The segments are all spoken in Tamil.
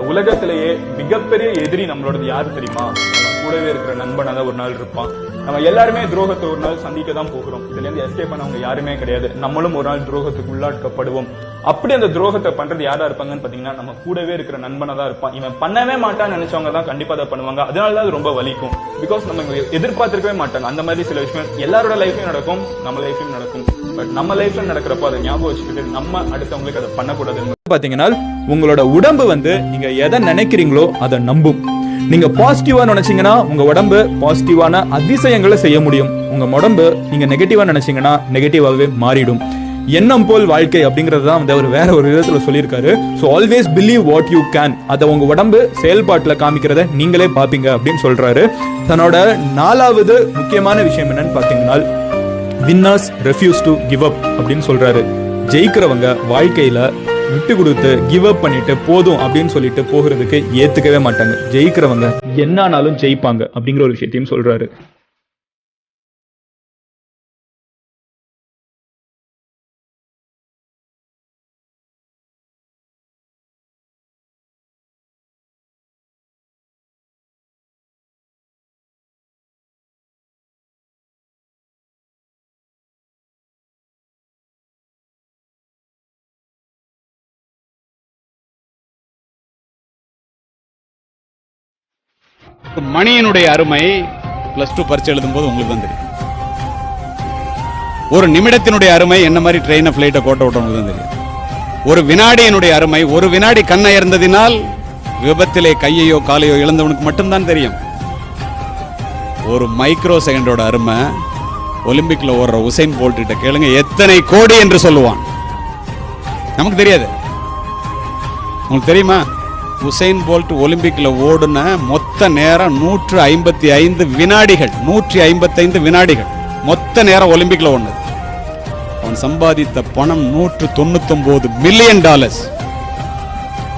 உலகத்திலேயே மிகப்பெரிய எதிரி நம்மளோடது யாரு தெரியுமா? நம்ம கூடவே இருக்கிற நண்பனா தான் ஒரு நாள் இருப்பான். நம்ம எல்லாருமே துரோகத்தை ஒரு நாள் சந்திக்க தான் போகிறோம். இதுல இருந்து எஸ்கேப் பண்ணவங்க யாருமே கிடையாது. நம்மளும் ஒரு நாள் துரோகத்துக்கு உள்ளாட்கப்படுவோம். அப்படி அந்த துரோகத்தை பண்றது யாரா இருப்பாங்கன்னு பாத்தீங்கன்னா நம்ம கூடவே இருக்கிற நண்பனா தான் இருப்பான். இவன் பண்ணவே மாட்டான்னு நினைச்சவங்க தான் கண்டிப்பா அதை பண்ணுவாங்க. அதனாலதான் அது ரொம்ப வலிக்கும். பிகாஸ் நம்ம எதிர்பார்த்திருக்கவே மாட்டாங்க. அந்த மாதிரி சில விஷயம் எல்லாரோட லைஃப்லயும் நடக்கும், நம்ம லைஃப்லயும் நடக்கும். பட் நம்ம லைஃப்ல நடக்கிறப்போ அதை ஞாபகம் வச்சுக்கிட்டு நம்ம அடுத்தவங்களுக்கு அதை பண்ணக்கூடாது. பாத்தீங்கன்னா உங்களோட உடம்பு நீங்க எதை நினைக்கிறீங்களோ அதை நம்பும். நீங்க பாசிட்டிவா நினைச்சீங்கன்னா உங்க உடம்பு பாசிட்டிவான அதிசயங்களை செய்ய முடியும். உங்க உடம்பு நீங்க நெகட்டிவா நினைச்சீங்கன்னா நெகட்டிவாவே மாறிடும். எண்ணம் போல் வாழ்க்கை அப்படிங்கறது தான் அவர் வேற ஒரு விதத்துல சொல்லியிருக்காரு. So always believe what you can. அதை உங்க உடம்பு செயல்பாட்டுல காமிக்கிறத நீங்களே பாப்பீங்க அப்படின்னு சொல்றாரு. தன்னோட 4வது முக்கியமான விஷயம் என்னன்னு பாத்தீங்கன்னா winners refuse to give up அப்படின்னு சொல்றாரு. ஜெயிக்கிறவங்க வாழ்க்கையில விட்டு கொடுத்து கிவ் அப் பண்ணிட்டு போதும் அப்படின்னு சொல்லிட்டு போகிறதுக்கு ஏத்துக்கவே மாட்டாங்க. ஜெயிக்கிறவங்க என்னானாலும் ஜெயிப்பாங்க அப்படிங்கிற ஒரு விஷயத்தையும் சொல்றாரு. மணியினுடைய அருமை +2 பரீட்சை எழுதும் போது உங்களுக்கு தான் தெரியும். ஒரு நிமிடத்தினுடைய அருமை என்ன மாதிரி ட்ரெயினை ஃபிளைட்டை கோட்டை விட்டவங்களுக்கு தான் தெரியும். ஒரு வினாடியினுடைய அருமை, ஒரு வினாடி கண்ணயர்ந்ததினால் விபத்திலே கையையோ காலையோ இழந்தவனுக்கு மட்டும்தான் தெரியும். ஒரு மைக்ரோ செகண்டோட அருமை ஒலிம்பிக்ல ஓடுற உசைன் போல்ட் கிட்ட கேளுங்க, எத்தனை கோடி என்று சொல்லுவான். நமக்கு தெரியாது. உங்களுக்கு தெரியுமா? உசைன் போல்ட் ஒலிம்பிக்ல ஓடுன மொத்த நேரம் 155 வினாடிகள். 155 வினாடிகள் மொத்த நேரம் ஒலிம்பிக்ல ஓடுனது. அவன் சம்பாதித்த பணம் $199 மில்லியன்.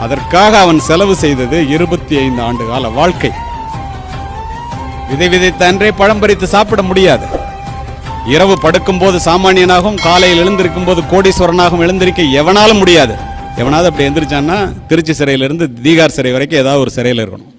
அதற்காக அவன் செலவு செய்தது 25 ஆண்டு கால வாழ்க்கை. விதை விதைத்த அன்றே பழம் பறித்து சாப்பிட முடியாது. இரவு படுக்கும் போது சாமானியனாகவும் காலையில் எழுந்திருக்கும் போது கோடீஸ்வரனாகவும் எழுந்திருக்க எவனாலும் முடியாது. எவனாவது அப்படி எந்திரிச்சான்னா திருச்சி சிறையிலிருந்து தீகார் சிறை வரைக்கும் ஏதாவது ஒரு சிறையில் இருக்கணும்.